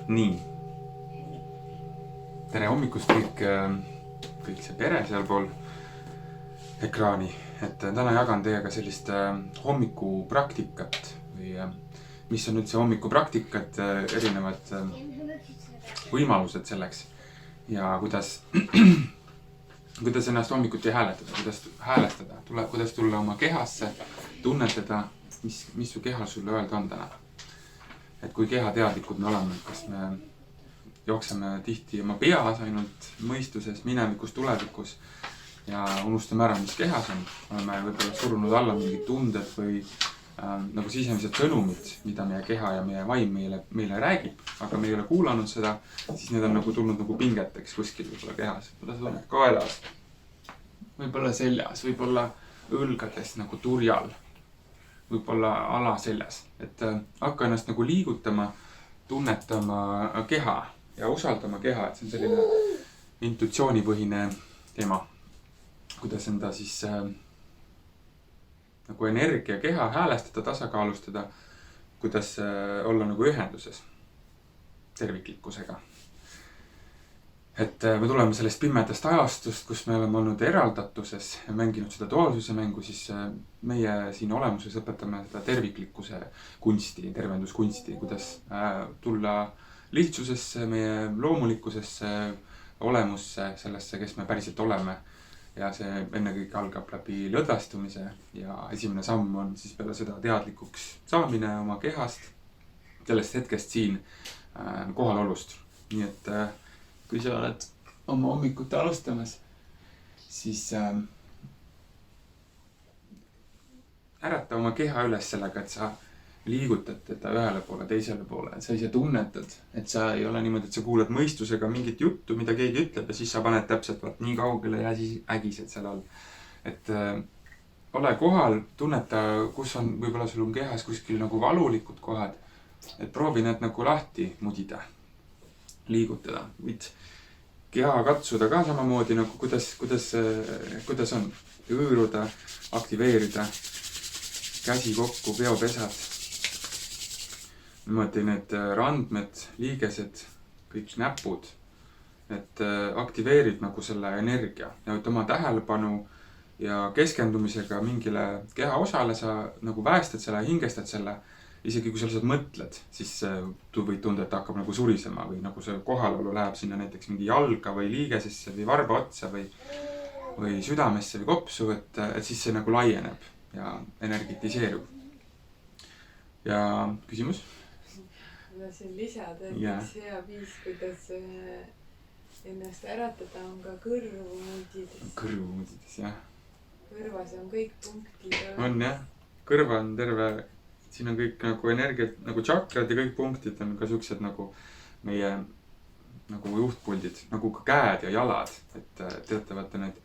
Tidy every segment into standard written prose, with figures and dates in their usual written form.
nii, tere hommikust kõik see pere sealpool ekraani. Et täna jagan teiega sellist hommikupraktikat või mis on üldse hommikupraktikat, erinevad võimalused selleks ja kuidas ennast hommikuti häälestada, kuidas tulla oma kehasse, tunnetada, mis su kehal sulle öelda on täna. Et kui kehateadlikud me oleme, kas me jookseme tihti oma peas ainult mõistuses, minevikus, tulevikus ja unustame ära, mis kehas on. Oleme võib-olla surunud alla mingid tunded või nagu sisemised sõnumid, mida meie keha ja meie vaim meile räägib, aga me ei ole kuulanud seda, siis need on nagu tulnud nagu pingeteks kuskil võib-olla kehas. Võib-olla see on kaelas, võib-olla seljas, võib-olla õlgades nagu turjal, võib-olla alaseljas. Et hakka ennast nagu liigutama, tunnetama keha ja usaldama keha, et see on selline intuitsioonipõhine teema. Kuidas enda siis nagu energia keha häälestada, tasakaalustada, kuidas olla nagu ühenduses terviklikkusega. Et me tuleme sellest pimedast ajastust, kus me oleme olnud eraldatuses ja mänginud seda duaalsuse mängu, siis meie siin olemuses õpetame seda terviklikkuse kunsti, tervenduskunsti, kuidas tulla lihtsusesse, meie loomulikkusesse, olemusse, sellesse, kes me päriselt oleme. Ja see ennekõike algab läbi lõdvestumise ja esimene samm on siis peale seda teadlikuks saamine oma kehast, sellest hetkest siin kohalolust. Nii et kui sa oled oma hommikut alustamas, siis ärata oma keha üles sellega, et sa liigutad teda ühele poole, teisele poole. Et sa ise tunnetad, et sa ei ole niimoodi, et sa kuulad mõistusega mingit juttu, mida keegi ütleb ja siis sa paned täpselt nii kaugele ja siis ägised seal all. Et ole kohal, tunneta, kus on, võib-olla sul on kehas kuskil nagu valulikud kohad. Et proovi need nagu lahti mudida, liigutada. Võid keha katsuda ka samamoodi, nagu kuidas on hõõruda, aktiveerida, käsi kokku, peopesad. Niimoodi need randmed, liigesed, kõik näpud, et aktiveerid nagu selle energia ja oma tähelepanu ja keskendumisega mingile keha osale sa nagu väestad selle, hingestad selle. Isegi kui sa lihtsalt mõtled, siis võid tunda, et hakkab nagu surisema või nagu see kohalolu läheb sinna näiteks mingi jalga või liigesesse või varba otsa või südamesse või kopsu, et siis see nagu laieneb ja energetiseerub. Ja küsimus? Ma siin lisada, et üks hea viis, kuidas ennast äratada, on ka kõrvu mudides. Kõrvu mudides, jah. Kõrvas on kõik punktid. On jah, kõrva on terve, siin on kõik nagu energiat, nagu tšakrad ja kõik punktid on ka siuksed nagu meie nagu juhtpuldid, nagu ka käed ja jalad, et teatavate need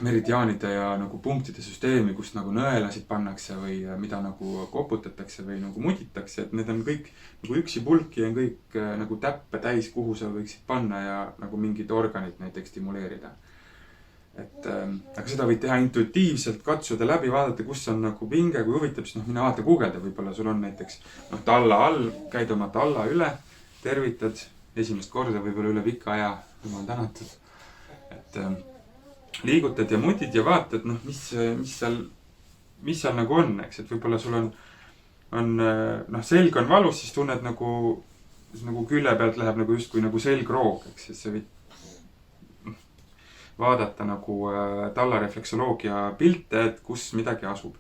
meridiaanide ja nagu punktide süsteemi, kust nagu nõelasid pannakse või mida nagu koputatakse või nagu muditakse, et need on kõik nagu üksi pulki on kõik nagu täppe täis, kuhu sa võiksid panna ja nagu mingid organid näiteks stimuleerida. Et aga seda võid teha intuitiivselt, katsuda läbi, vaadata, kus on nagu pinge, kui huvitab, siis mine vaata guugelda, võib-olla sul on näiteks talla all, käid oma talla üle, tervitad esimest korda, võib-olla üle pika aja, jumal tänatud, et liigutad ja mudid ja vaatad, mis seal nagu on, eks, et võib-olla sul on selg on valus, siis tunned nagu külje pealt läheb nagu justkui nagu selgroog, eks, et sa võid vaadata nagu tallarefleksoloogia pilte, et kus midagi asub.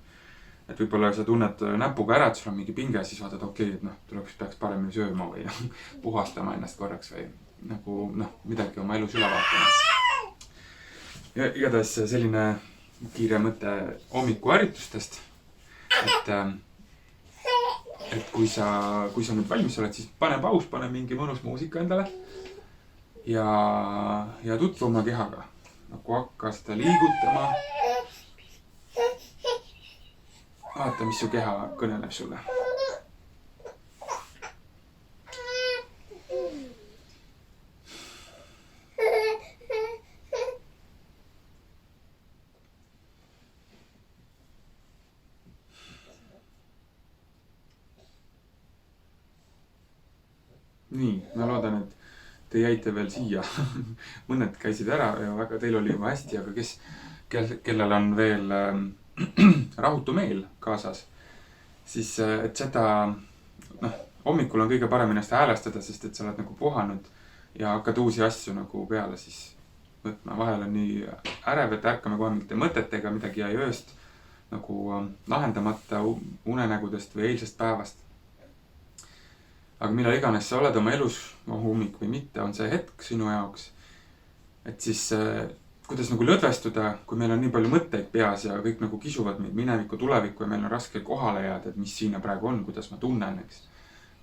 Et võib-olla sa tunned näpuga ära, et sul on mingi pinge, siis vaatad, okei, et peaks paremini sööma või puhastama ennast korraks või nagu midagi oma elus üle vaatama. Ja igatahes selline kiire mõte hommikuharjutustest, et kui sa nüüd valmis oled, siis pane paus, pane mingi mõnus muusika endale ja tutvu oma kehaga, nagu hakka seda liigutama. Vaata, mis su keha kõneleb sulle. nii, ma loodan, et te jäite veel siia. Mõned käisid ära ja väga, teil oli juba hästi, aga kellel on veel rahutu meel kaasas, siis et seda, hommikul on kõige parem ennast häälestada, sest et sa oled nagu puhanud ja hakkad uusi asju nagu peale siis võtma. Vahel on nii ärev, et ärkame kohe mingite mõtetega, midagi jäi ööst nagu lahendamata unenägudest või eilsest päevast. Aga millal iganes sa oled oma elus, hommik või mitte, on see hetk sinu jaoks. Et siis kuidas nagu lõdvestuda, kui meil on nii palju mõtteid peas ja kõik nagu kisuvad meid minevikku, tulevikku ja meil on raske kohale jääda, et mis siin praegu on, kuidas ma tunnen, eks.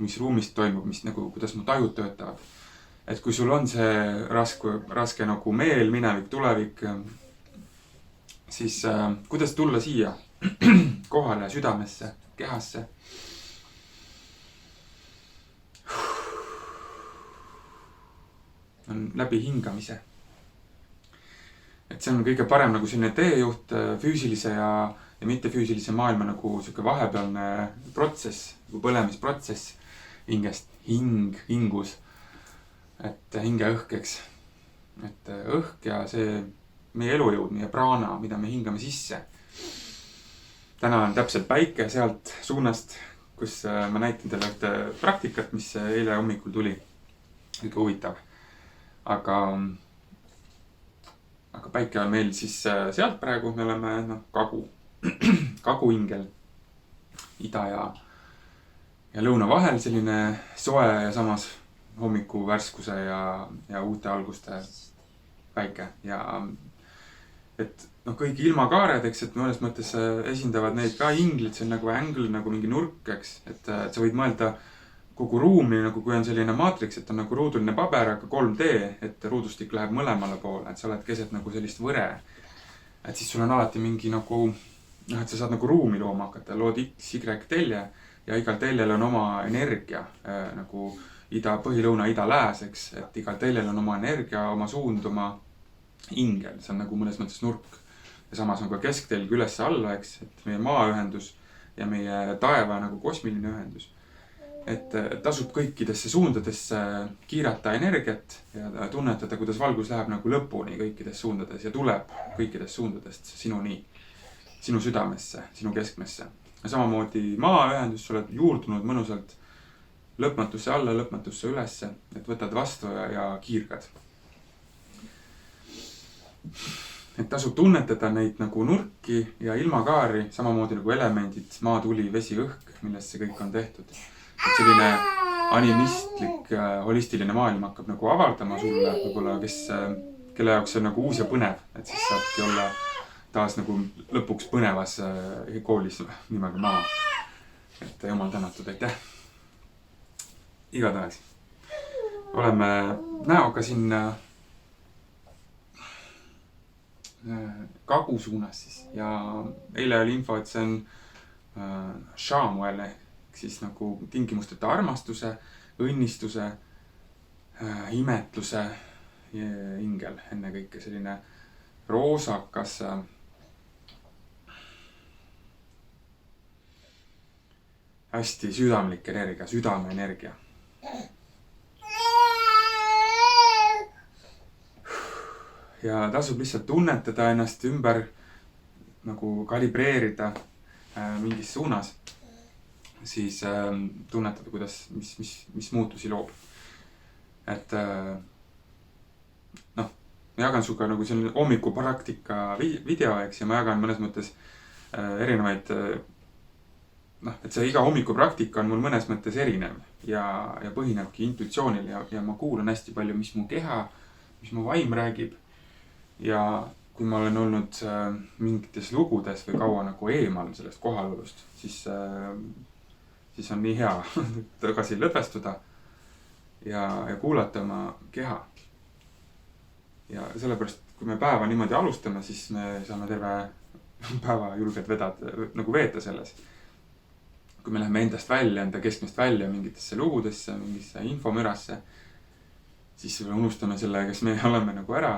Mis ruumis toimub, kuidas mu tajud töötavad. Et kui sul on see raske nagu meel, minevik, tulevik, siis kuidas tulla siia kohale, südamesse, kehasse. On läbi hingamise. Et see on kõige parem nagu selline teejuht füüsilise ja mittefüüsilise maailma nagu siuke vahepealne protsess, nagu põlemisprotsess hingest, hingus. Et hinge õhk, eks. Et õhk ja see meie elujõud, meie praana, mida me hingame sisse. Täna on täpselt päike sealt suunast, kus ma näitan teile ühte praktikat, mis eile hommikul tuli. Kõige huvitav. Aga päike on meil siis sealt praegu, me oleme kaguingel, ida ja lõuna vahel selline soe ja samas hommiku värskuse ja uute alguste päike. Ja et kõik ilmakaared, eks, et mõnes mõttes esindavad neid ka inglid, see on nagu angle, nagu mingi nurk, eks, et sa võid mõelda kogu ruumi, nagu kui on selline maatriks, et on nagu ruuduline paber, aga 3D, et ruudustik läheb mõlemale poole, et sa oled keset nagu sellist võre. Et siis sul on alati mingi nagu, et sa saad nagu ruumi looma hakata, lood X, Y telje ja igal teljel on oma energia, nagu põhilõuna, ida, lääs, eks, et igal teljel on oma energia, oma suund, oma ingel, see on nagu mõnes mõttes nurk. Ja samas on ka kesktelg üles alla, eks, et meie maaühendus ja meie taeva nagu kosmiline ühendus. Et tasub kõikidesse suundadesse kiirata energiat ja tunnetada, kuidas valgus läheb nagu lõpuni kõikides suundades ja tuleb kõikidest suundadest sinuni, sinu südamesse, sinu keskmesse. Ja samamoodi maaühendus, sa oled juurdunud mõnusalt lõpmatusse alla, lõpmatusse ülesse, et võtad vastu ja kiirgad. Et tasub tunnetada neid nagu nurki ja ilmakaari, samamoodi nagu elemendid, maa, tuli, vesi, õhk, millest see kõik on tehtud. Et selline animistlik, holistiline maailm hakkab nagu avaldama sulle, võib-olla kelle jaoks see on nagu uus ja põnev, et siis saabki olla taas nagu lõpuks põnevas koolis nimega maa. Et jumal tänatud, aitäh. Igatahes. Oleme näoga siin kagu suunas siis ja eile oli info, et see on Shamuel siis nagu tingimusteta armastuse, õnnistuse, imetluse ingel, enne kõike selline roosakas, hästi südamlik energia, südameenergia. Ja tasub lihtsalt tunnetada ennast ümber, nagu kalibreerida mingis suunas. Siis tunnetada, kuidas, mis muutusi loob. Et ma jagan suga nagu selline hommikupraktika video, eks, ja ma jagan mõnes mõttes erinevaid, et see iga hommikupraktika on mul mõnes mõttes erinev ja põhinebki intuitsioonil ja ma kuulan hästi palju, mis mu keha, mis mu vaim räägib. Ja kui ma olen olnud mingites lugudes või kaua nagu eemal sellest kohalolust, siis on nii hea tagasi lõdvestuda ja kuulata oma keha. Ja sellepärast, kui me päeva niimoodi alustame, siis me saame terve päeva julged nagu veeta selles. Kui me läheme endast välja, enda keskmist välja mingitesse lugudesse, mingisse infomürasse, siis unustame selle, kes me oleme nagu ära.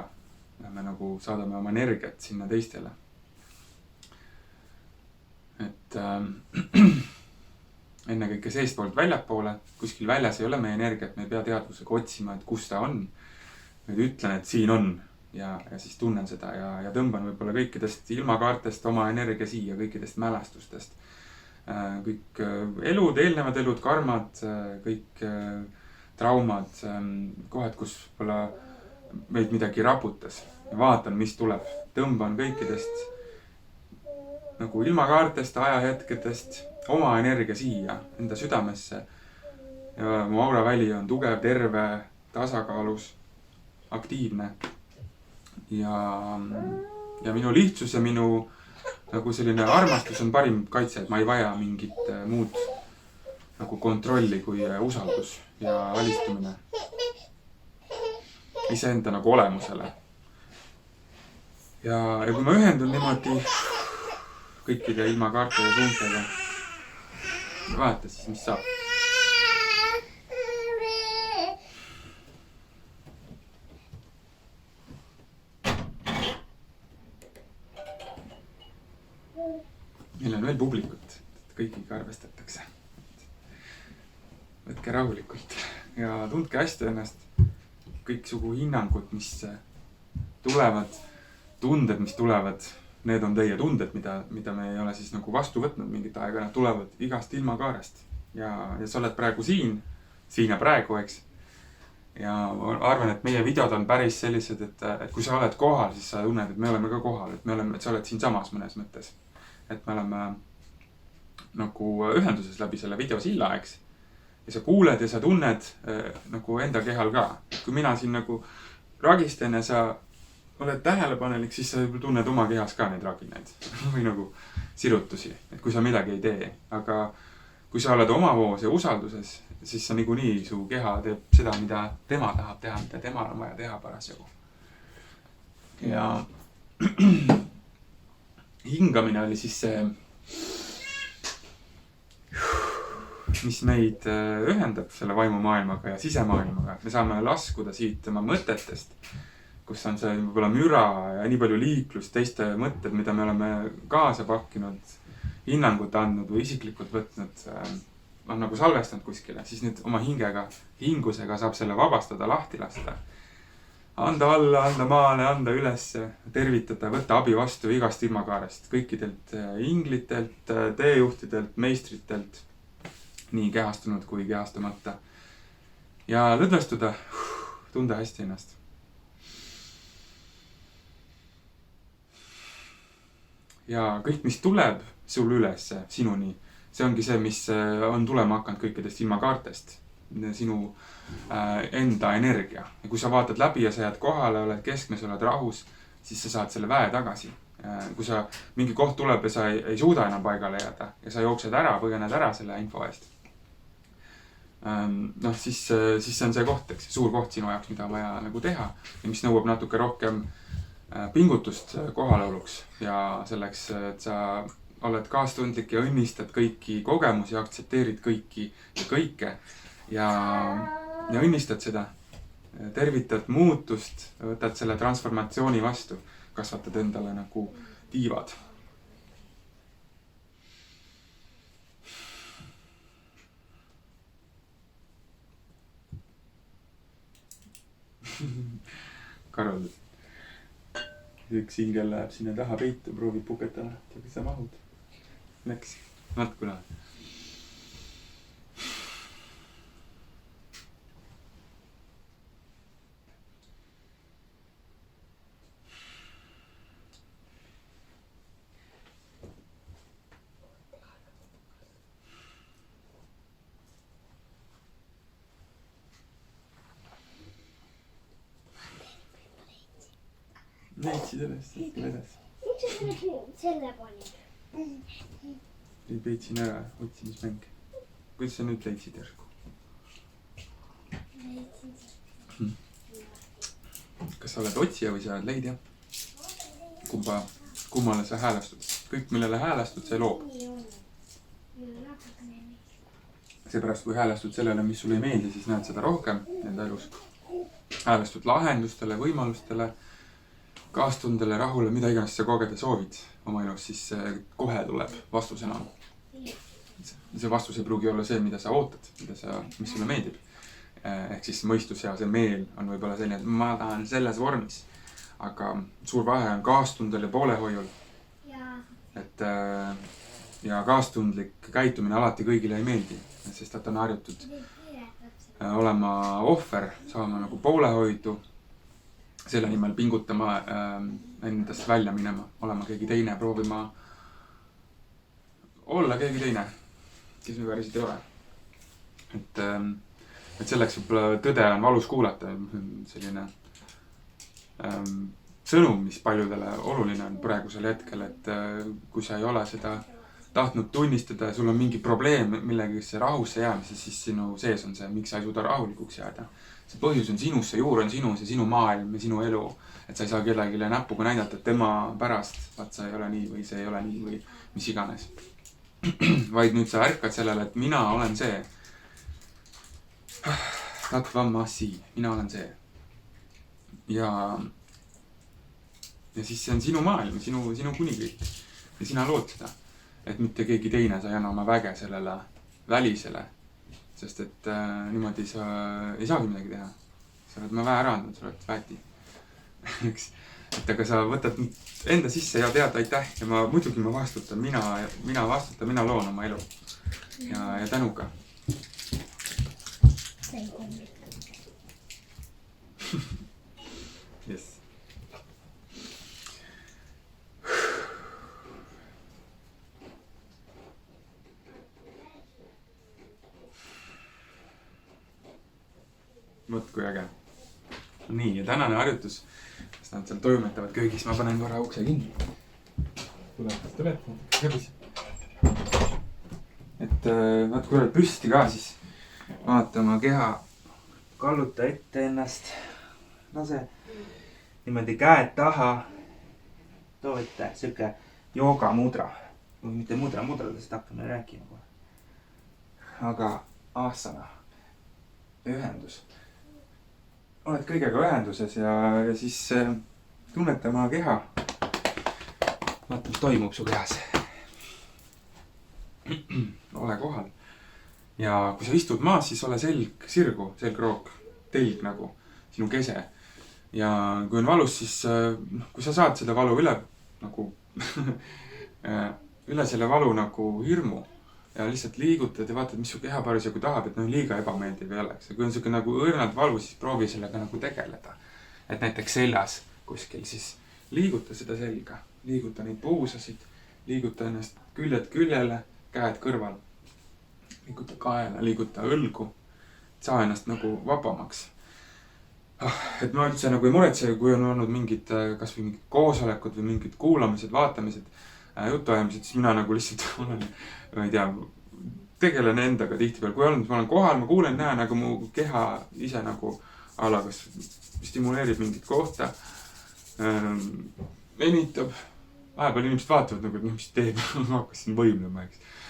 Lähme nagu saadame oma energiat sinna teistele. Et ennekõike seestpoolt väljapoole, kuskil väljas ei ole meie energiat, me ei pea teadvusega otsima, et kus ta on. Nüüd ütlen, et siin on ja siis tunnen seda ja tõmban võib-olla kõikidest ilmakaartest oma energia siia, kõikidest mälestustest. Kõik elud, eelnevad elud, karmad, kõik traumad, kohad, kus võib-olla meid midagi raputas. Ja vaatan, mis tuleb. Tõmban kõikidest nagu ilmakaartest, ajahetkedest oma energia siia, enda südamesse. Ja mu auraväli on tugev, terve, tasakaalus, aktiivne. Ja minu lihtsus ja minu nagu selline armastus on parim kaitse, et ma ei vaja mingit muud nagu kontrolli kui usaldus ja alistumine iseenda nagu olemusele. Ja kui ma ühendun niimoodi kõikide ilmakaarte ja suuntega, vaata siis, mis saab. Meil on veel publikut, kõigiga arvestatakse. Võtke rahulikult ja tundke hästi ennast. Kõiksugu hinnangud, mis tulevad, tunded, mis tulevad, need on teie tunded, mida me ei ole siis nagu vastu võtnud mingit aega. Nad tulevad igast ilmakaarest ja sa oled praegu siin ja praegu, eks. Ja ma arvan, et meie videod on päris sellised, et kui sa oled kohal, siis sa tunned, et me oleme ka kohal, et sa oled siin samas mõnes mõttes. Et me oleme nagu ühenduses läbi selle videosilla, eks. Ja sa kuuled ja sa tunned nagu enda kehal ka. Kui mina siin nagu ragistan ja sa oled tähelepanelik, siis sa tunned oma kehas ka neid raginaid või nagu sirutusi, et kui sa midagi ei tee. Aga kui sa oled oma voos ja usalduses, siis sa niikuinii su keha teeb seda, mida tema tahab teha, mida temal on vaja teha parasjagu. Ja hingamine oli siis see, mis meid ühendab selle vaimumaailmaga ja sisemaailmaga. Me saame laskuda siit tema mõtetest, kus on see võib-olla müra ja nii palju liiklust, teiste mõtted, mida me oleme kaasa pakkinud, hinnangut andnud või isiklikult võtnud, on nagu salvestanud kuskile. Siis nüüd oma hingusega saab selle vabastada, lahti lasta. Anda alla, anda maale, anda ülesse, tervitada, võtta abi vastu igast ilmakaarest. Kõikidelt inglitelt, teejuhtidelt, meistritelt, nii kehastunud kui kehastamata. Ja lõdvestuda, tunda hästi ennast. Ja kõik, mis tuleb sul ülesse, sinuni, see ongi see, mis on tulema hakanud kõikidest ilmakaartest. Sinu enda energia. Ja kui sa vaatad läbi ja sa jääd kohale, oled keskmes, oled rahus, siis sa saad selle väe tagasi. Kui sa mingi koht tuleb ja sa ei suuda enam paigale jääda ja sa jooksed ära, põgened ära selle info eest. Siis see on see koht, eks, suur koht sinu jaoks, mida on vaja nagu teha ja mis nõuab natuke rohkem pingutust kohaloluks ja selleks, et sa oled kaastundlik ja õnnistad kõiki kogemusi, aktsepteerid kõiki ja kõike ja õnnistad seda, tervitad muutust, võtad selle transformatsiooni vastu, kasvatad endale nagu tiivad. Karol, üks hingel läheb sinna taha peitu, proovib puketada, aga sa mahud. Läks, natuke läheb. Leidsid üles, äkki vedas. Selle panin. Leidsin ära otsimismäng. Kuidas sa nüüd leidsid järsku? Leidsin. Kas sa oled otsija või sa oled leidja? Kummale sa häälastud? Kõik, millele häälastud, see loob. Seepärast, kui häälastud sellele, mis sulle ei meeldi, siis näed seda rohkem enda elus. Häälastud lahendustele, võimalustele, kaastundele, rahule, mida iganes sa kogeda soovid oma elus, siis kohe tuleb vastusena. see vastus ei pruugi olla see, mida sa ootad, mis sulle meeldib. Ehk siis mõistus ja see meel on võib-olla selline, et ma tahan selles vormis. Aga suur vahe on kaastundel ja poolehoiul. Et ja kaastundlik käitumine alati kõigile ei meeldi, sest et on harjutud olema ohver, saama nagu poolehoidu, selle nimel pingutama, endast välja minema, olema keegi teine, proovima olla keegi teine, kes me päriselt ei ole. Et selleks võib-olla tõde on valus kuulata, selline sõnum, mis paljudele oluline on praegusel hetkel, et kui sa ei ole seda tahtnud tunnistada ja sul on mingi probleem millegisse rahusse jäämises, siis sinu sees on see, miks sa ei suuda rahulikuks jääda. See põhjus on sinus, see juur on sinus ja sinu maailm ja sinu elu. Et sa ei saa kellelegi näpuga näidata, et tema pärast, vaat sa ei ole nii või see ei ole nii või mis iganes. Vaid nüüd sa ärkad sellele, et mina olen see. Mina olen see. Ja siis see on sinu maailm, sinu kuningriik. Ja sina lood seda. Et mitte keegi teine sa ei anna oma väge sellele välisele. Sest et niimoodi sa ei saagi midagi teha. Sa oled oma väe ära andnud, sa oled väeti. Et aga sa võtad enda sisse ja tead aitäh. Ja muidugi ma vastutan, mina vastutan, mina loon oma elu. Ja tänuga. Yes. Võt kui äge. Nii, ja tänane harjutus, kas nad seal toimetavad köögis, ma panen korra ukse kinni. Tuleb, kõbis. Et vaat kui oled püsti ka, siis vaata oma keha, kalluta ette ennast, lase niimoodi käed taha, too ette siuke jooga mudra, või mitte mudradest hakkame rääkima kohe. Aga asana, ühendus. Oled kõigega ühenduses ja siis tunneta oma keha. Vaata, mis toimub su kehas. Ole kohal. Ja kui sa istud maas, siis ole selgroog, telg nagu, sinu kese. Ja kui on valus, siis kui sa saad seda valu üle selle valu nagu hirmu ja lihtsalt liigutad ja vaatad, mis su keha parasjagu tahab, et liiga ebameeldiv ei oleks. Ja kui on siuke nagu õrnalt valvu, siis proovi sellega nagu tegeleda. Et näiteks seljas kuskil, siis liiguta seda selga, liiguta neid puusasid, liiguta ennast küljed küljele, käed kõrval, liiguta kaela, liiguta õlgu, saa ennast nagu vabamaks. Et ma üldse nagu ei muretse, kui on olnud mingid, kas või mingid koosolekud või mingid kuulamised, vaatamised, jutuajamised, siis mina nagu lihtsalt olen, ma ei tea, tegelen endaga tihtipeal. Kui olen, ma olen kohal, ma kuulen, näen, aga mu keha ise nagu kas stimuleerib mingit kohta, venitab. Vahepeal inimesed vaatavad nagu, et mis teeb, ma hakkasin võimlema,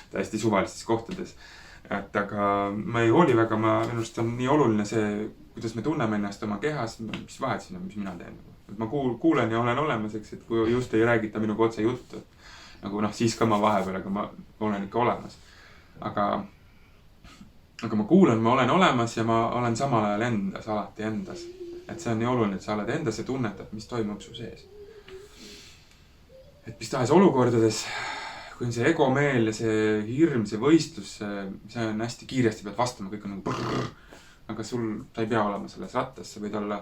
täiesti suvalistes kohtades. Et aga ma ei hooli väga, minu arust on nii oluline see, kuidas me tunneme ennast oma kehas, mis vahet siin on, mis mina teen. Et ma kuulen ja olen olemas, et kui just ei räägita minuga otse juttu, nagu siis ka ma vahepeal, aga ma olen ikka olemas. Aga ma kuulen, ma olen olemas ja ma olen samal ajal endas, alati endas. Et see on nii oluline, et sa oled endas ja tunnetad, mis toimub su sees. Et mis tahes olukordades, kui on see egomeel ja see hirm, see võistlus, see on hästi kiiresti pead vastama, kõik on nagu brrr. Aga sa ei pea olema selles rattas, sa võid olla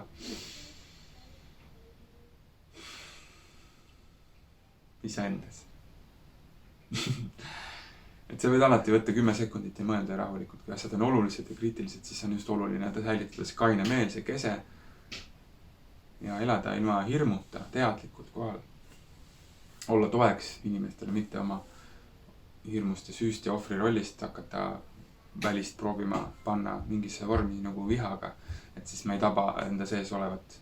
iseendas. Et sa võid alati võtta 10 sekundit ja mõelda rahulikult, kui asjad on olulised ja kriitilised, siis on just oluline säilitada see kaine meel, see kese ja elada ilma hirmuta, teadlikult kohal. Olla toeks inimestele, mitte oma hirmust ja süüst ja ohvri rollist hakata välist proovima panna mingisse vormi nagu vihaga, et siis me ei taba enda sees olevat,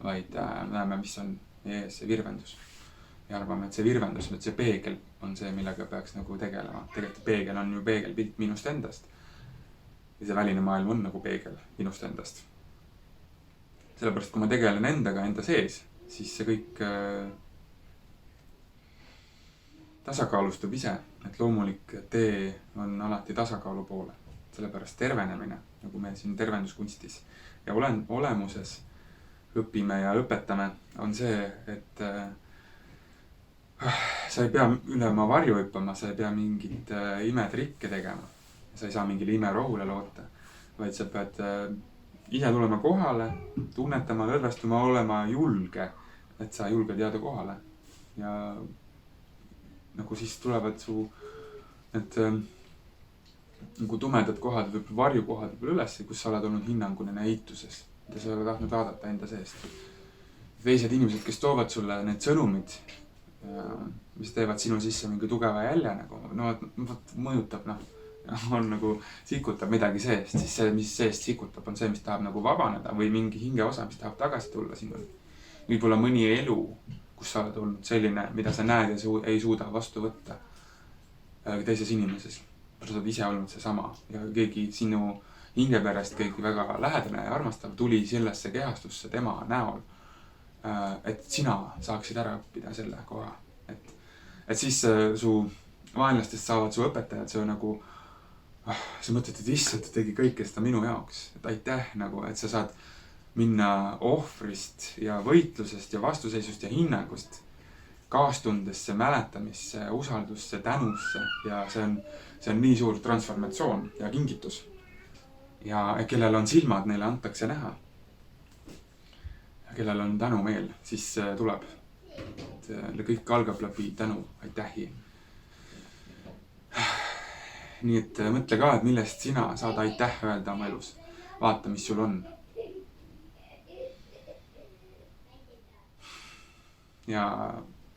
vaid näeme, mis on meie ees, see virvendus. Ja arvame, et see virvendus, et see peegel on see, millega peaks nagu tegelema. Tegelikult peegel on ju peegelpilt minust endast. Ja see väline maailm on nagu peegel minust endast. Sellepärast, kui ma tegelen endaga enda sees, siis see kõik tasakaalustub ise. et loomulik tee on alati tasakaalu poole. Sellepärast tervenemine, nagu me siin tervenduskunstis ja olemuses õpime ja õpetame, on see, et sa ei pea üle oma varju hüppama, sa ei pea mingit imetrikke tegema. Sa ei saa mingile imerohule loota, vaid sa pead ise tulema kohale, tunnetama, lõdvestuma, olema julge, et sa julged jääda kohale. Ja nagu siis tulevad su need nagu tumedad kohad või varjukohad võib üles, kus sa oled olnud hinnanguline eituses, mida sa ei ole tahtnud vaadata enda seest. Teised inimesed, kes toovad sulle need sõnumid, mis teevad sinu sisse mingi tugeva jälje, nagu no mõjutab, on nagu sikutab midagi seest, siis see, mis seest sikutab, on see, mis tahab nagu vabaneda või mingi hingeosa, mis tahab tagasi tulla sinul. Võib-olla mõni elu, kus sa oled olnud selline, mida sa näed ja ei suuda vastu võtta teises inimeses. Sa oled ise olnud see sama ja keegi sinu hingeperest, keegi väga lähedane ja armastav tuli sellesse kehastusse tema näol. Et sina saaksid ära õppida selle koha. Et siis su vaenlastest saavad su õpetajad, see on nagu, sa mõtled, et issand, ta tegi kõike seda minu jaoks. Et aitäh nagu, et sa saad minna ohvrist ja võitlusest ja vastuseisust ja hinnangust kaastundesse, mäletamisse, usaldusse, tänusse ja see on nii suur transformatsioon ja kingitus. Ja kellel on silmad, neile antakse näha. Ja kellel on tänumeel, siis tuleb. Kõik algab läbi tänu, aitähi. Nii et mõtle ka, et millest sina saad aitäh öelda oma elus. Vaata, mis sul on. Ja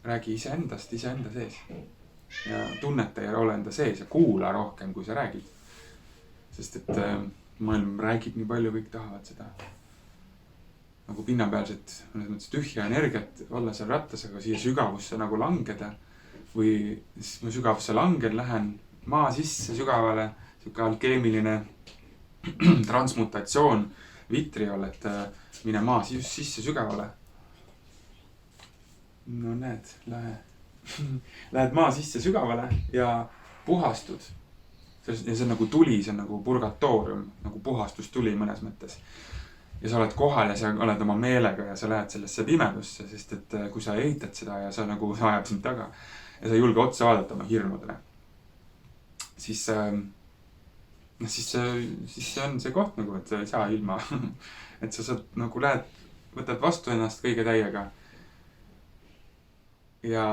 räägi iseendast, iseenda sees. Ja tunneta ja ole enda sees ja kuula rohkem, kui sa räägid. Sest et maailm räägib nii palju, kõik tahavad seda. Nagu pinnapealset, mõnes mõttes tühja energiat, olla seal rattas, aga siia sügavusse nagu langeda. Või siis ma sügavusse langen, lähen maa sisse sügavale, siuke alkeemiline transmutatsioon vitriol, et mine maa sisse sügavale. No näed, lähed maa sisse sügavale ja puhastud. Ja see on nagu tuli, see on nagu purgatoorium, nagu puhastus tuli mõnes mõttes. Ja sa oled kohal ja sa oled oma meelega ja sa lähed sellesse pimedusse, sest et kui sa eitad seda ja sa nagu ajab sind taga ja sa ei julge otsa vaadata oma hirmudele, siis see on see koht nagu, et sa ei saa ilma, et sa saad nagu võtad vastu ennast kõige täiega ja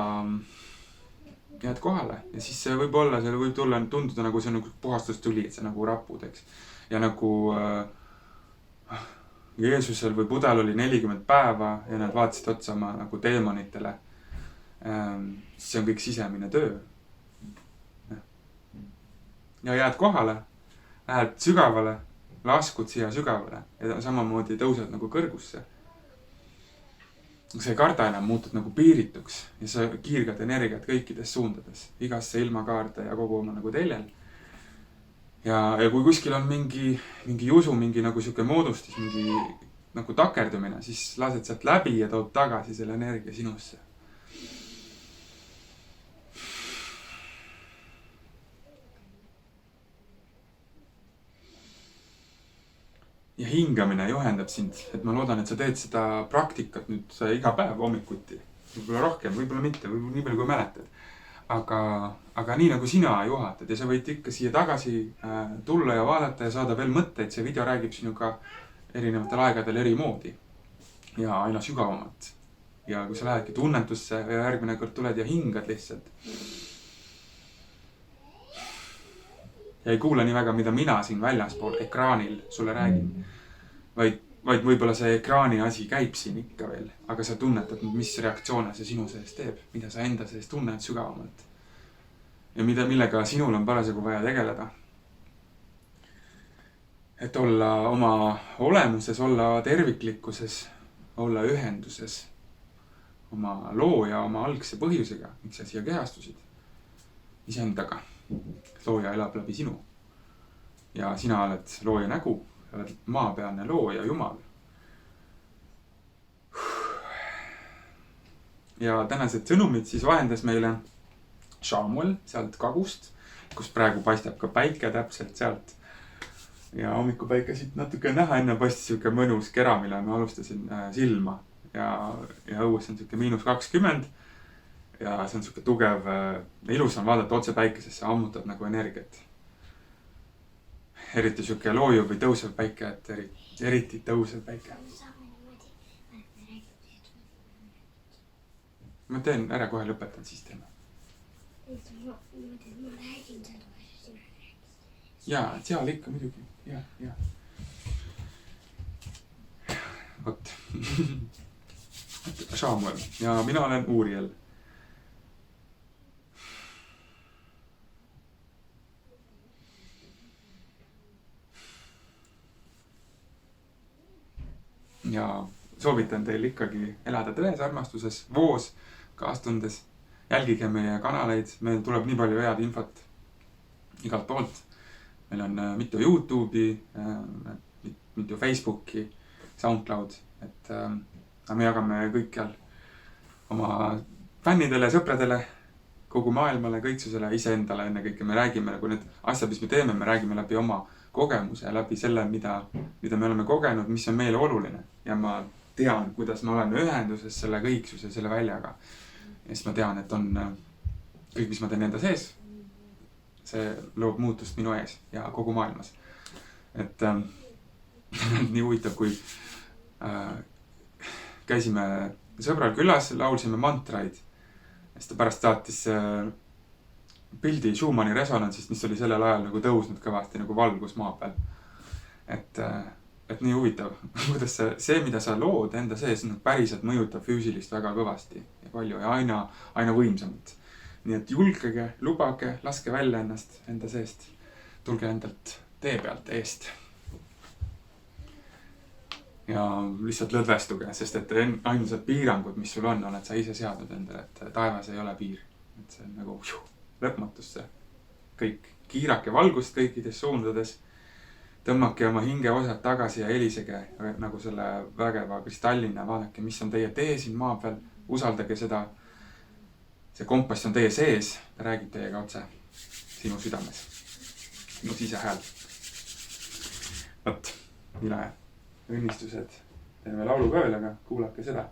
jääd kohale ja siis see võib olla, see võib tunduda nagu see on nagu puhastustuli, et see nagu rapud, eks. Ja nagu Jeesusel või Budal oli 40 päeva ja nad vaatasid otsa oma nagu teemonitele. See on kõik sisemine töö. Ja jääd kohale, lähed sügavale, laskud siia sügavale ja samamoodi tõused nagu kõrgusse. Sa ei karda enam, muutud nagu piirituks ja sa kiirgad energiat kõikides suundades, igasse ilmakaarde ja kogu oma nagu teljel. Ja kui kuskil on mingi jusu, mingi nagu siuke moodustis, mingi nagu takerdumine, siis lased sealt läbi ja tood tagasi selle energia sinusse. Ja hingamine juhendab sind, et ma loodan, et sa teed seda praktikat nüüd iga päev hommikuti. Võib-olla rohkem, võib-olla mitte, võib-olla nii palju kui mäletad. Aga nii nagu sina juhatad ja sa võid ikka siia tagasi tulla ja vaadata ja saada veel mõtteid. See video räägib sinuga erinevatel aegadel eri moodi ja aina sügavamalt. Ja kui sa lähedki tunnetusse ja järgmine kord tuled ja hingad lihtsalt. Ja ei kuule nii väga, mida mina siin väljaspool ekraanil sulle räägin. Vaid võib-olla see ekraani asi käib siin ikka veel, aga sa tunnetad, mis reaktsioone see sinu sees teeb, mida sa enda sees tunned sügavamalt. Ja millega sinul on parasjagu vaja tegeleda. Et olla oma olemuses, olla terviklikkuses, olla ühenduses oma looja, oma algse põhjusega, miks sa siia kehastusid. Iseendaga. Looja elab läbi sinu. Ja sina oled looja nägu. Oled maapealne looja, Jumal. Ja tänased sõnumid siis vahendas meile Samuel sealt kagust, kus praegu paistab ka päike täpselt sealt. Ja hommikupäike siit natuke näha, enne paistis siuke mõnus kera, mille ma alustasin silma ja õues on siuke -20 ja see on siuke tugev, ilus on vaadata otse päikesesse, ammutab nagu energiat. Eriti siuke loojuv või tõusev päike, et eriti tõusev päike. Ma teen ära, kohe lõpetan, siis teeme. Jaa, seal ikka muidugi. Ja. Vot. Samuel ja mina olen Uriel. Ja soovitan teil ikkagi elada tões, armastuses, voos, kaastundes. Jälgige meie kanaleid, meil tuleb nii palju head infot igalt poolt. Meil on mitu YouTube'i, mitu Facebooki, SoundCloud, et me jagame kõikjal oma fännidele, sõpradele, kogu maailmale, kõiksusele, iseendale ennekõike. Me räägime nagu need asjad, mis me teeme, me räägime läbi oma kogemuse ja läbi selle, mida me oleme kogenud, mis on meile oluline. Ja ma tean, kuidas me oleme ühenduses selle kõiksuse, selle väljaga. Ja siis ma tean, et on kõik, mis ma teen enda sees, see loob muutust minu ees ja kogu maailmas. Et nii huvitav, kui käisime sõbral külas, laulsime mantraid. Ja siis ta pärast saatis pildi Schumanni resonantsist, mis oli sellel ajal nagu tõusnud kõvasti nagu valgus maa peal. Et nii huvitav, kuidas see, mida sa lood enda sees, päriselt mõjutab füüsilist väga kõvasti ja palju ja aina võimsamalt. Nii et julgege, lubage, laske välja ennast enda seest. Tulge endalt tee pealt eest. Ja lihtsalt lõdvestuge, sest et ainsad piirangud, mis sul on, oled sa ise seadnud endale, et taevas ei ole piir. Et see on nagu lõpmatusse. Kõik kiirake valgust kõikides suundades. Tõmmake oma hingeosad tagasi ja helisege nagu selle vägeva kristallina. Vaadake, mis on teie tee siin maa peal. Usaldage seda. See kompass on teie sees. Ta räägib teiega otse sinu südames. Sinu sisehääl. Võt, nii lahe. Õnnistused. Teeme laulu ka veel, aga kuulake seda.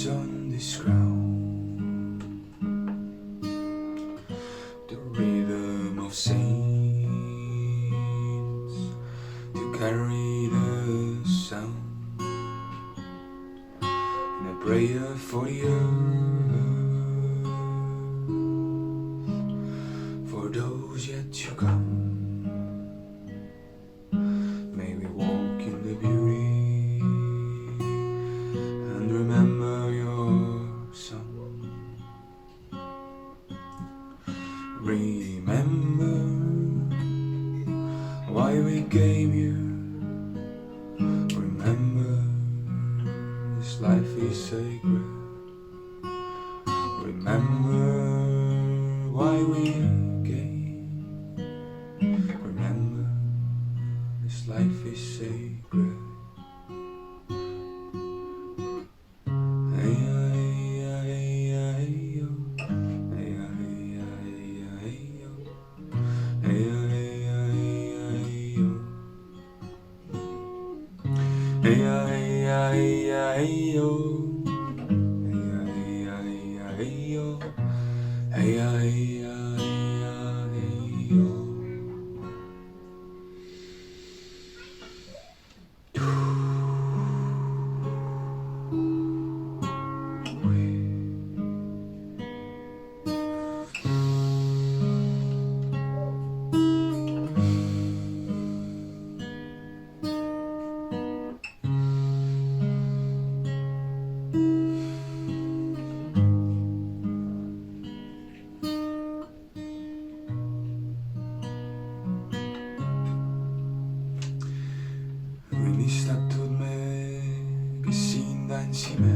On this ground, the rhythm of saints to carry the sound and a prayer for the earth is sacred. Remember why we came. Remember this life is sacred. Unistatud me, kes siin tantsime,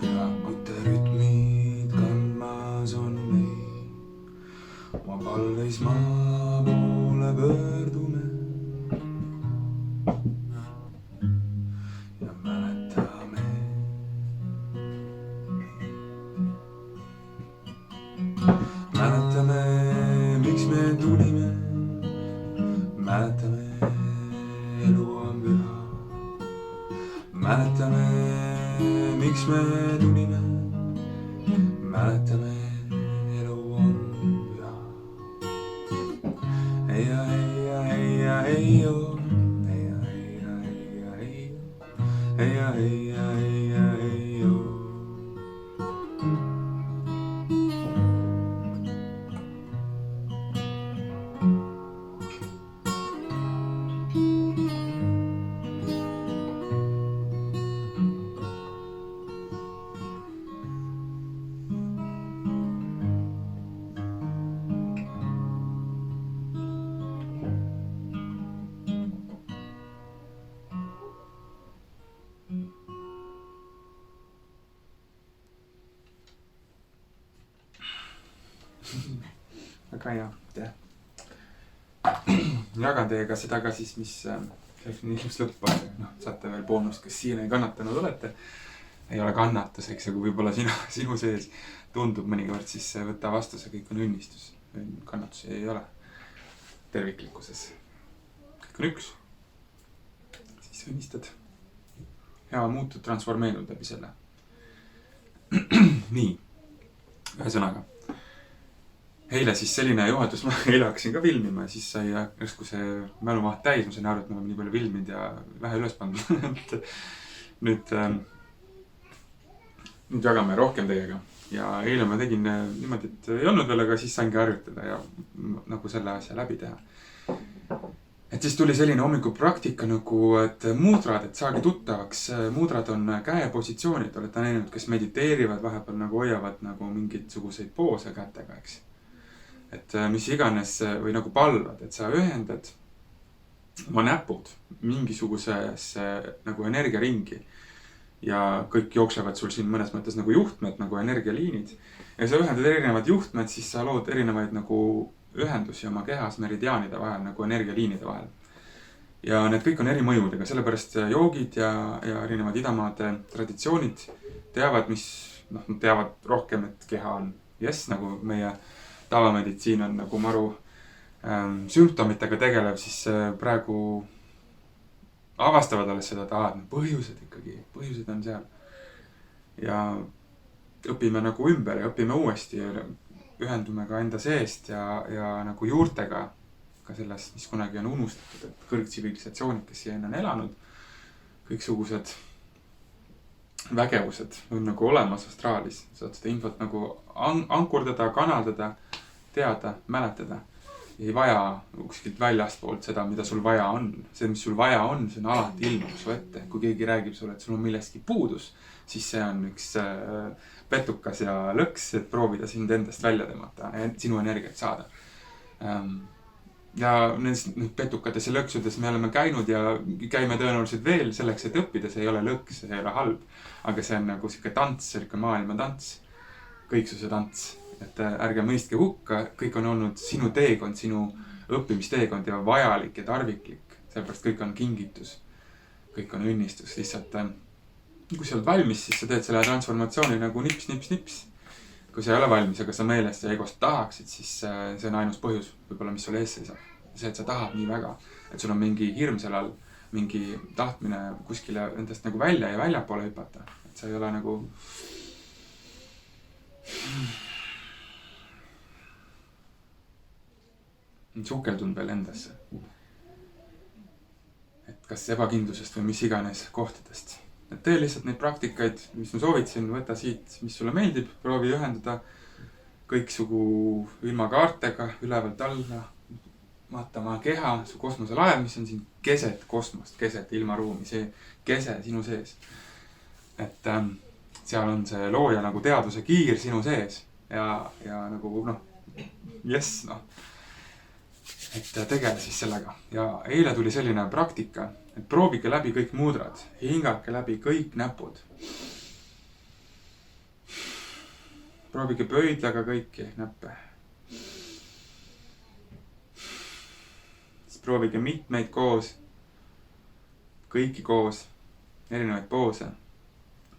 peakute rütmid kandmas on meid. Oma palveis maa poole pöördume ja mäletame. Mäletame, miks me tulime, mäletame, elu on püha. Mäletame, miks me tulime, mäletame, elu on püha. Heia, heia, heia, heio, heia, heia, heia, heio, heia, heia, heia, heio. Väga hea, aitäh. Jagan teiega seda ka siis, mis selleks on ilus lõpp, noh, saate veel boonust, kes siiani kannatanud olete. Ei ole kannatuseks ja kui võib-olla sinu sees tundub mõnikord, siis võta vastu, see kõik on õnnistus. Kannatusi ei ole terviklikkuses. Kõik on üks. Siis õnnistad. Ja muutud, transformeenud läbi selle. Nii, ühesõnaga. Eile siis selline juhatus, ma eile hakkasin ka filmima ja siis sai järsku see mälumaht täis, ma sain aru, et me oleme nii palju filminud ja vähe üles pandud. Nüüd jagame rohkem teiega ja eile ma tegin niimoodi, et ei olnud veel, aga siis saingi harjutada ja nagu selle asja läbi teha. Et siis tuli selline hommikupraktika nagu, et muudrad, et saagi tuttavaks. Muudrad on käepositsioonid, olete näinud, kes mediteerivad, vahepeal nagu hoiavad nagu mingisuguseid poose kätega, eks. Et mis iganes või nagu palvad, et sa ühendad oma näpud mingisugusesse nagu energiaringi ja kõik jooksevad sul siin mõnes mõttes nagu juhtmed, nagu energialiinid. Ja sa ühendad erinevad juhtmed, siis sa lood erinevaid nagu ühendusi oma kehas meridiaanide vahel, nagu energialiinide vahel. Ja need kõik on eri mõjudega, sellepärast joogid ja erinevad idamaade traditsioonid teavad, teavad rohkem, et keha on nagu meie tavameditsiin on nagu maru sümptomitega tegelev, siis praegu avastavad alles seda, et põhjused on seal. Ja õpime nagu ümber ja õpime uuesti ja ühendume ka enda seest ja nagu juurtega ka sellest, mis kunagi on unustatud, et kõrgtsivilisatsioonid, kes siia enne on elanud, kõiksugused vägevused on nagu olemas astraalis. Saad seda infot nagu ankurdada, kanaldada, teada, mäletada. Ei vaja kuskilt väljastpoolt seda, mida sul vaja on. See, mis sul vaja on, see on alati ilmub su ette. Kui keegi räägib sulle, et sul on millestki puudus, siis see on üks petukas ja lõks, et proovida sind endast välja tõmmata, sinu energiat saada. ja nendes petukates ja lõksudes me oleme käinud ja käime tõenäoliselt veel selleks, et õppida. See ei ole lõks, see ei ole halb. Aga see on nagu siuke tants, siuke maailma tants. Kõiksuse tants. Et ärge mõistke hukka. Kõik on olnud sinu teekond, sinu õppimisteekond ja vajalik ja tarviklik. Sellepärast kõik on kingitus. Kõik on õnnistus. Lihtsalt, kui sa oled valmis, siis sa teed selle transformatsiooni nagu nips, nips, nips. Kui sa ei ole valmis, aga sa meelest ja egost tahaksid, siis see on ainus põhjus, võib-olla mis sul ees seisab. See, et sa tahad nii väga, et sul on mingi hirm seal all, mingi tahtmine kuskile endast nagu välja ja väljapoole hüpata. Et sa ei ole nagu... sukeldun veel endasse. Et kas ebakindlusest või mis iganes kohtadest. Et tee lihtsalt neid praktikaid, mis ma soovitasin, võta siit, mis sulle meeldib, proovi ühendada kõiksugu ilma kaartega ülevalt alla, vaata oma keha, su kosmoselaev, mis on siin keset kosmost, keset ilmaruumi, see kese sinu sees. Et seal on see looja nagu teaduse kiir sinu sees ja nagu jess, et tegele siis sellega. Ja eile tuli selline praktika, et proovige läbi kõik mudrad, hingake läbi kõik näpud. Proovige pöidlaga kõiki näppe. Siis proovige mitmeid koos, kõiki koos, erinevaid poose.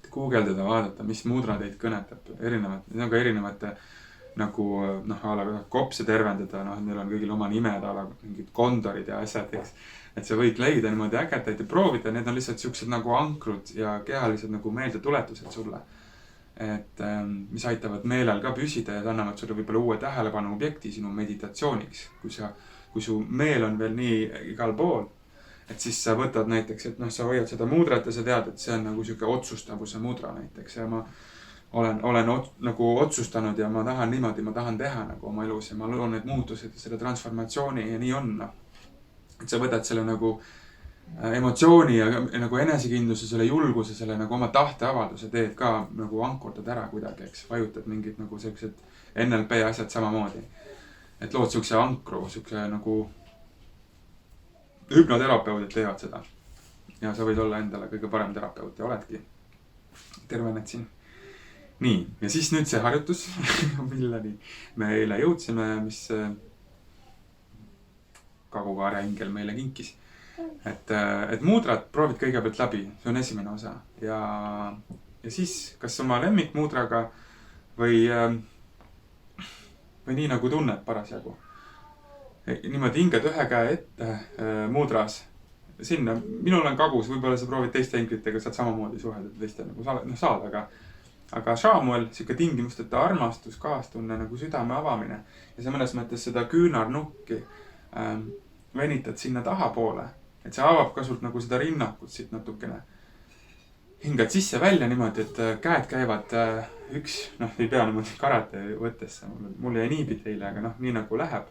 Guugeldada, vaadata, mis mudra teid kõnetab. Need on ka erinevate nagu kopse tervendada, neil on kõigil oma nimed, mingid kondorid ja asjad, eks. Et sa võid leida niimoodi ägedaid ja proovida, need on lihtsalt siuksed nagu ankrud ja kehalised nagu meeldetuletused sulle. Et mis aitavad meelel ka püsida ja annavad sulle võib-olla uue tähelepanu objekti sinu meditatsiooniks. Kui su meel on veel nii igal pool, et siis sa võtad näiteks, et sa hoiad seda mudrat ja sa tead, et see on nagu siuke otsustavuse mudra näiteks. Ja ma olen nagu otsustanud ja ma tahan niimoodi, ma tahan teha nagu oma elus ja ma loon need muutused ja selle transformatsiooni ja nii on. Et sa võtad selle nagu emotsiooni ja nagu enesekindluse, selle julguse, selle nagu oma tahteavalduse teed ka nagu ankurdad ära kuidagi, eks. Vajutad mingid nagu sellised NLP asjad samamoodi. Et lood siukse ankru, siukse nagu hüpnoterapeudid teevad seda. Ja sa võid olla endale kõige parem terapeut ja oledki. Tervened siin. Nii, ja siis nüüd see harjutus, milleni me eile jõudsime, mis Kagu-Kaare ingel meile kinkis. Et mudrad proovid kõigepealt läbi, see on esimene osa. Ja siis kas oma lemmikmudraga või nii nagu tunned parasjagu. Niimoodi hingad ühe käe ette mudras. Sinna, minul on kagus, võib-olla sa proovid teiste hingritega, saad samamoodi suhelda teiste nagu saad, aga Shaamuel, siuke tingimusteta armastus, kaastunne, nagu südame avamine. Ja sa mõnes mõttes seda küünarnukki venitad sinna tahapoole, et see avab ka sult nagu seda rinnakut siit natukene. Hingad sisse välja niimoodi, et käed käivad üks, ei pea niimoodi karate võttesse. Mul jäi niipidi teile, aga nii nagu läheb.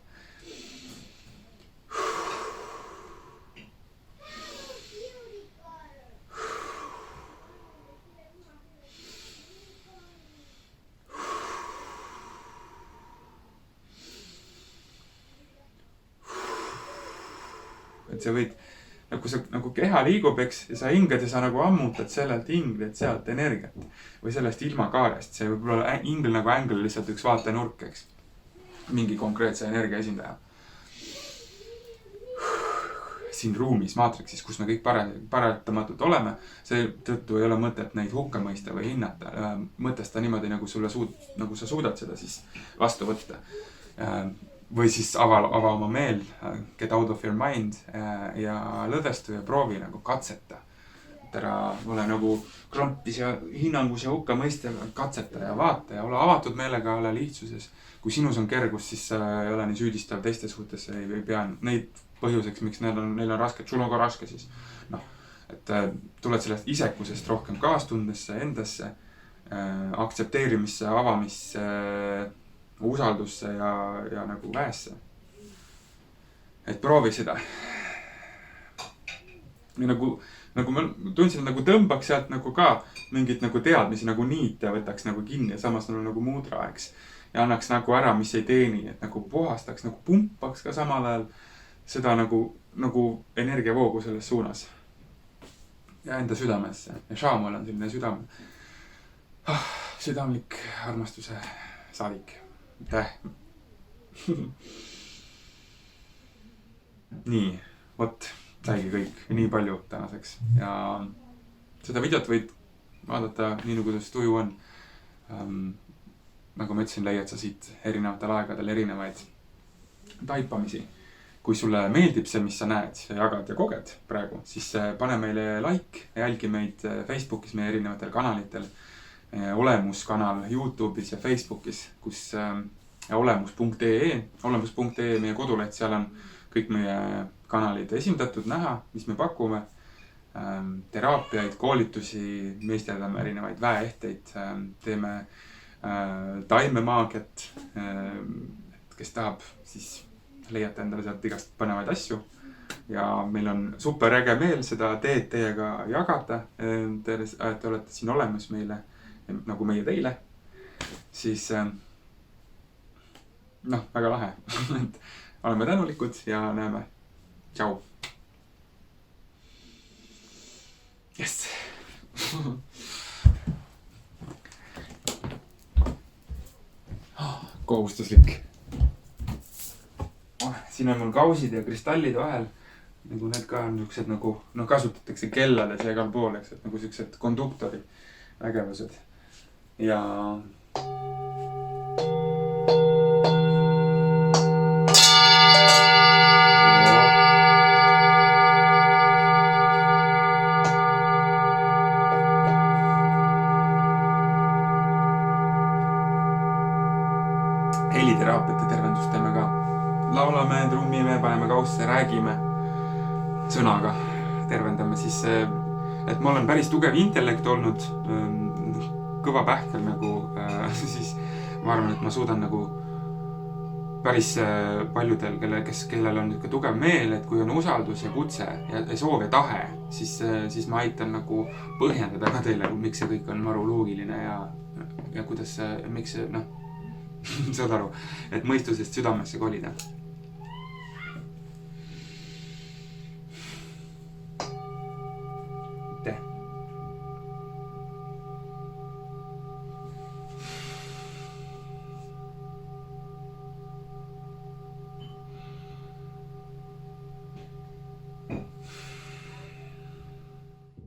Et sa võid, nagu keha liigub, eks, ja sa hingad ja sa nagu ammutad sellelt inglilt sealt energiat või sellest ilmakaarest. See võib olla ingl nagu ängel lihtsalt üks vaatenurk, eks. Mingi konkreetse energia esindaja. Siin ruumis, maatriksis, kus me kõik paratamatult oleme, see tõttu ei ole mõtet neid hukka mõista või hinnata. Mõtesta niimoodi, nagu sa suudad seda siis vastu võtta. Või siis ava oma meel, get out of your mind ja lõdvestu ja proovi nagu katseta. Et ära ole nagu krampis ja hinnangus ja hukka mõista, katseta ja vaata ja ole avatud meelega, ole lihtsuses. Kui sinus on kergus, siis ei ole nii süüdistav teiste suhtes, ei pea neid põhjuseks, miks neil on raske, et sul on ka raske siis. Et tuled sellest isekusest rohkem kaastundesse, endasse, aktsepteerimisse, avamisse, usaldusse ja nagu väesse. Et proovi seda. Ja nagu ma tundsin, nagu tõmbaks sealt nagu ka mingit nagu teadmisi nagu niite võtaks nagu kinni ja samas nagu mudra, eks. Ja annaks nagu ära, mis ei teeni, et nagu puhastaks, nagu pumpaks ka samal ajal. seda nagu energiavoogu selles suunas. Ja enda südamesse. Ja Shaamal on selline südamlik armastuse saadik. Nii, vot, saigi kõik. Nii palju tänaseks. Ja seda videot võid vaadata nii kuidas tuju on. Nagu ma ütlesin, leiad sa siit erinevatel aegadel erinevaid taipamisi. Kui sulle meeldib see, mis sa näed ja jagad ja koged praegu, siis pane meile like ja jälgi meid Facebookis meie erinevatel kanalitel. Olemuskanal YouTube'is ja Facebookis, kus olemus.ee meie koduleht, seal on kõik meie kanalid esindatud näha, mis me pakume. Teraapiaid, koolitusi, me istedame erinevaid väeehteid, teeme taimemaagiat, kes tahab, siis leiate endale sealt igast põnevaid asju. Ja meil on super äge meel seda teed teiega jagada. Te olete siin olemas meile, nagu meie teile. Siis, väga lahe. Oleme tänulikud ja näeme. Tšau. Yes. Kohustuslik. Siin on mul kausid ja kristallid vahel. Nagu need ka on niisugused nagu, kasutatakse kellades ja igal pool, eks, et nagu niisugused konduktori vägevused. Ja heliteraapiat ja tervendust teeme ka. Laulame, trummime, paneme kausse, räägime sõnaga, tervendame siis, et ma olen päris tugev intellekt olnud, kõva pähkel nagu, siis ma arvan, et ma suudan nagu päris paljudel, kellel on tugev meel, et kui on usaldus ja kutse ja soov ja tahe, siis ma aitan nagu põhjendada ka teile, miks see kõik on maru loogiline ja kuidas, miks see, saad aru, et mõistusest südamesse kolida.